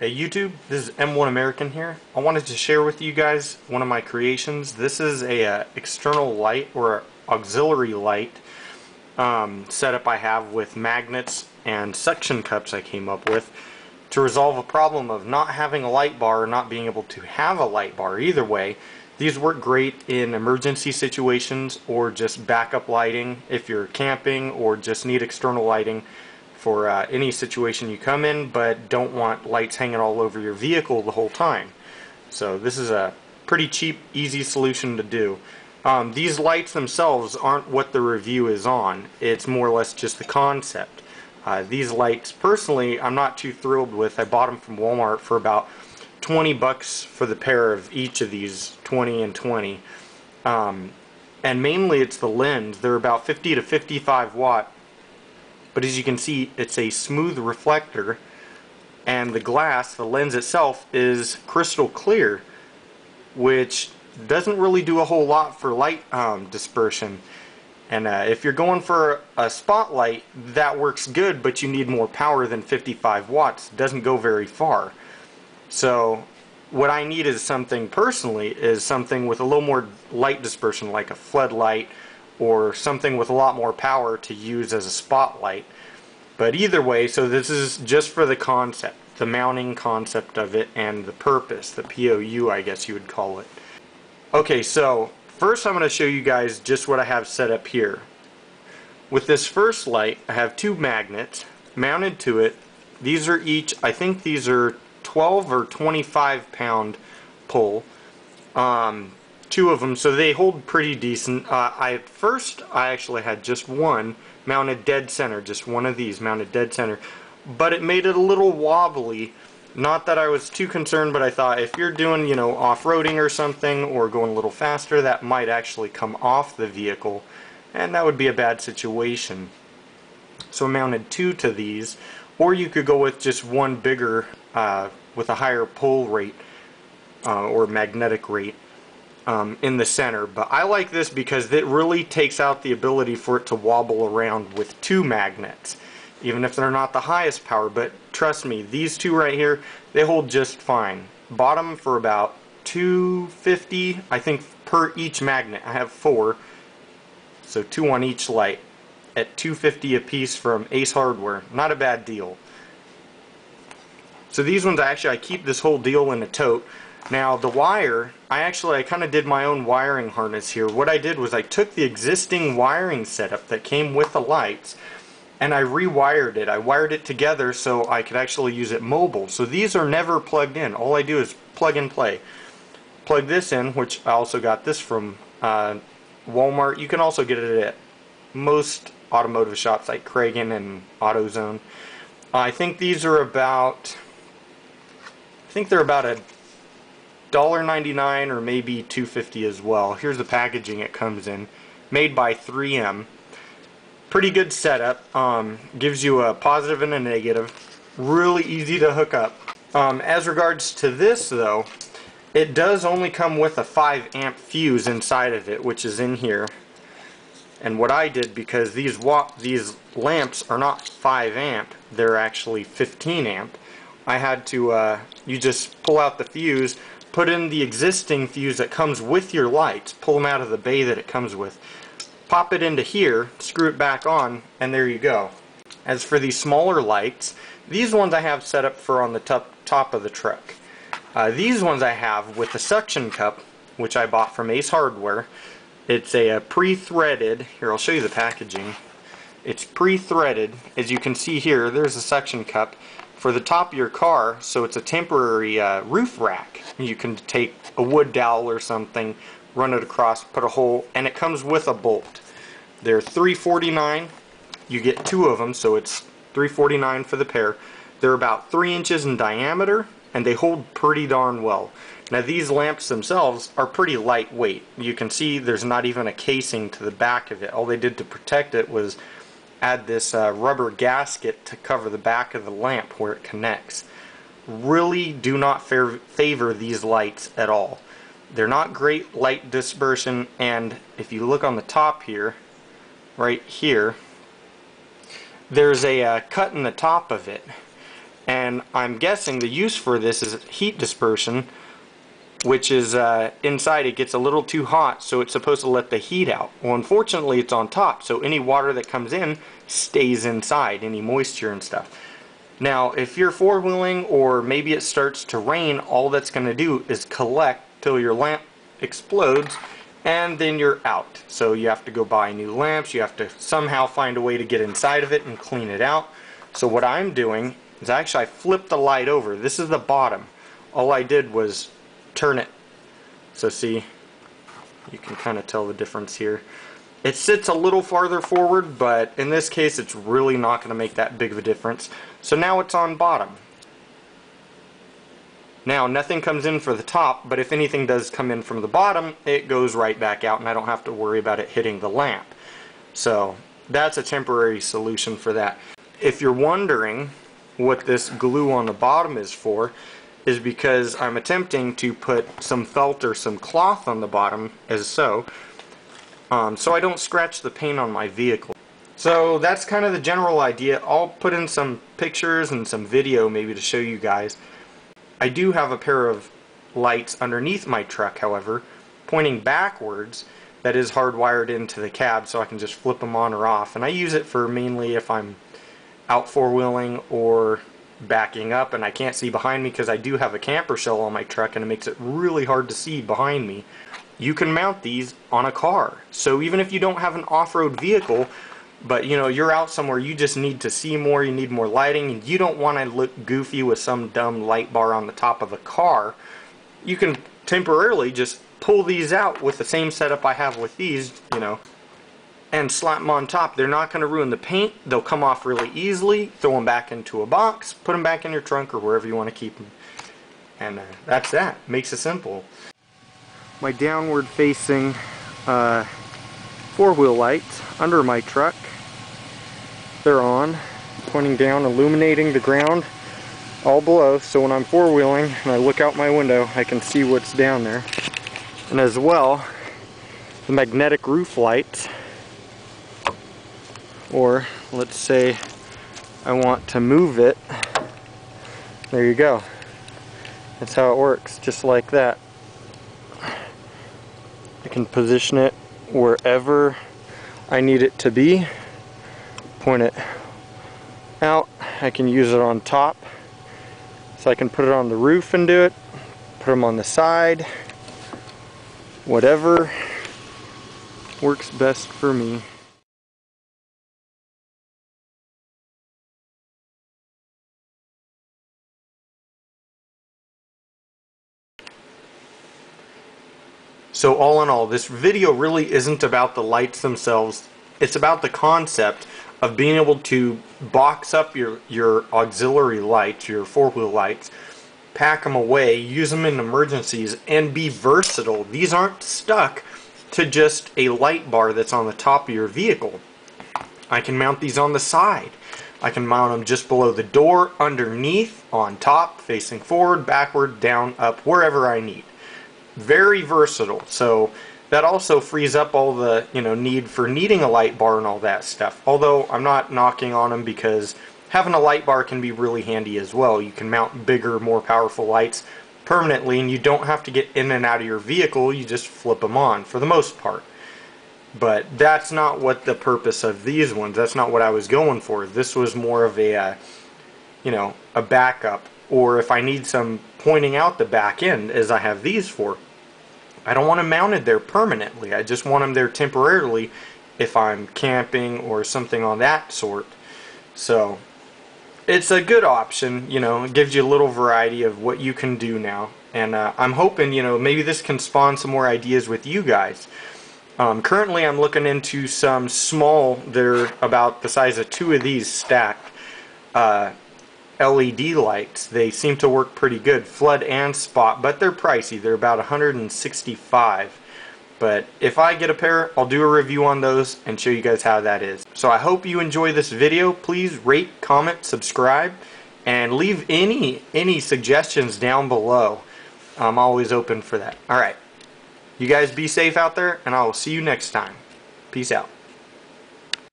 Hey YouTube, this is M1 American here. I wanted to share with you guys one of my creations. This is a external light or auxiliary light setup I have with magnets and suction cups I came up with to resolve a problem of not having a light bar or not being able to have a light bar. Either way, these work great in emergency situations or just backup lighting if you're camping or just need external lighting for any situation you come in but don't want lights hanging all over your vehicle the whole time. So this is a pretty cheap, easy solution to do. These lights themselves aren't what the review is on. It's more or less just the concept. These lights, personally, I'm not too thrilled with. I bought them from Walmart for about 20 bucks for the pair of each of these, 20 and 20. And mainly it's the lens. They're about 50 to 55 watt. But as you can see, it's a smooth reflector, and the glass, the lens itself, is crystal clear, which doesn't really do a whole lot for light dispersion. And if you're going for a spotlight, that works good, but you need more power than 55 watts. It doesn't go very far. So what I need is something, personally, is something with a little more light dispersion, like a floodlight, or something with a lot more power to use as a spotlight. But either way, so this is just for the concept, the mounting concept of it, and the purpose, the POU, I guess you would call it. Okay, so first I'm going to show you guys just what I have set up here. With this first light, I have two magnets mounted to it. These are each, I think these are 12 or 25 pound pull. Two of them, so they hold pretty decent. At first I actually had just one mounted dead center, just one of these mounted dead center, but it made it a little wobbly. Not that I was too concerned, but I thought if you're doing, you know, off-roading or something, or going a little faster, that might actually come off the vehicle, and that would be a bad situation. So I mounted two to these, or you could go with just one bigger with a higher pull rate or magnetic rate in the center. But I like this because it really takes out the ability for it to wobble around with two magnets, even if they're not the highest power. But trust me, these two right here, they hold just fine. Bought them for about $2.50, I think, per each magnet. I have four, so two on each light at $2.50 a piece from Ace Hardware. Not a bad deal. So these ones, I keep this whole deal in a tote. Now the wire, I kind of did my own wiring harness here. What I did was I took the existing wiring setup that came with the lights and I rewired it. I wired it together so I could actually use it mobile. So these are never plugged in. All I do is plug and play. Plug this in, which I also got this from Walmart. You can also get it at most automotive shops like Kragen and AutoZone. I think these are about, they're about $1.99 or maybe $2.50 as well. Here's the packaging it comes in, made by 3M. Pretty good setup. Gives you a positive and a negative. Really easy to hook up. As regards to this though, it does only come with a 5 amp fuse inside of it, which is in here. And what I did, because these lamps are not 5 amp, they're actually 15 amp. I had to, you just pull out the fuse, put in the existing fuse that comes with your lights, pull them out of the bay that it comes with, pop it into here, screw it back on, and there you go. As for these smaller lights, these ones I have set up for on the top of the truck. These ones I have with the suction cup, which I bought from Ace Hardware. It's a pre-threaded, here I'll show you the packaging. It's pre-threaded. As you can see here, there's a suction cup for the top of your car, so it's a temporary roof rack. You can take a wood dowel or something, run it across, put a hole, and it comes with a bolt. They're $3.49. You get two of them, so it's $3.49 for the pair. They're about 3 inches in diameter, and they hold pretty darn well. Now these lamps themselves are pretty lightweight. You can see there's not even a casing to the back of it. All they did to protect it was add this rubber gasket to cover the back of the lamp where it connects. Really do not favor these lights at all. They're not great light dispersion, and if you look on the top here, right here, there's a cut in the top of it. And I'm guessing the use for this is heat dispersion, which is inside it gets a little too hot, so it's supposed to let the heat out. Well, unfortunately it's on top, so any water that comes in stays inside, any moisture and stuff. Now if you're four-wheeling or maybe it starts to rain, all that's going to do is collect till your lamp explodes, and then you're out. So you have to go buy new lamps, you have to somehow find a way to get inside of it and clean it out. So what I'm doing is I flipped the light over. This is the bottom. All I did was turn it. So see, you can kind of tell the difference here. It sits a little farther forward, but in this case it's really not going to make that big of a difference. So now it's on bottom. Now nothing comes in for the top, but if anything does come in from the bottom, it goes right back out and I don't have to worry about it hitting the lamp. So that's a temporary solution for that. If you're wondering what this glue on the bottom is for, is because I'm attempting to put some felt or some cloth on the bottom as so I don't scratch the paint on my vehicle. So that's kind of the general idea. I'll put in some pictures and some video maybe to show you guys. I do have a pair of lights underneath my truck, however, pointing backwards, that is hardwired into the cab, so I can just flip them on or off. And I use it for mainly if I'm out four-wheeling or backing up and I can't see behind me, because I do have a camper shell on my truck and it makes it really hard to see behind me. You can mount these on a car. So even if you don't have an off-road vehicle, but you know, you're out somewhere, you just need to see more, you need more lighting, and you don't want to look goofy with some dumb light bar on the top of a car, you can temporarily just pull these out with the same setup I have with these, you know, and slap them on top. They're not going to ruin the paint. They'll come off really easily. Throw them back into a box, put them back in your trunk or wherever you want to keep them. And that's that. Makes it simple. My downward facing four-wheel lights under my truck, they're on, pointing down, illuminating the ground all below, so when I'm four-wheeling and I look out my window I can see what's down there. And as well, the magnetic roof lights, or let's say I want to move it, there you go. That's how it works, just like that. I can position it wherever I need it to be, point it out. I can use it on top, so I can put it on the roof and do it, put them on the side, whatever works best for me. So all in all, this video really isn't about the lights themselves. It's about the concept of being able to box up your auxiliary lights, your four-wheel lights, pack them away, use them in emergencies, and be versatile. These aren't stuck to just a light bar that's on the top of your vehicle. I can mount these on the side. I can mount them just below the door, underneath, on top, facing forward, backward, down, up, wherever I need. Very versatile. So that also frees up all the need for needing a light bar and all that stuff. Although I'm not knocking on them, because having a light bar can be really handy as well. You can mount bigger, more powerful lights permanently, and you don't have to get in and out of your vehicle. You just flip them on for the most part. But that's not what the purpose of these ones. That's not what I was going for. This was more of a a backup, or if I need some pointing out the back end, as I have these for. I don't want them mounted there permanently. I just want them there temporarily if I'm camping or something on that sort. So it's a good option. It gives you a little variety of what you can do now, and I'm hoping maybe this can spawn some more ideas with you guys. Currently I'm looking into some small, they're about the size of two of these stacked LED lights. They seem to work pretty good, flood and spot, but they're pricey. They're about $165. But if I get a pair, I'll do a review on those and show you guys how that is. So I hope you enjoy this video. Please rate, comment, subscribe, and leave any suggestions down below. I'm always open for that. Alright, you guys be safe out there, and I will see you next time. Peace out.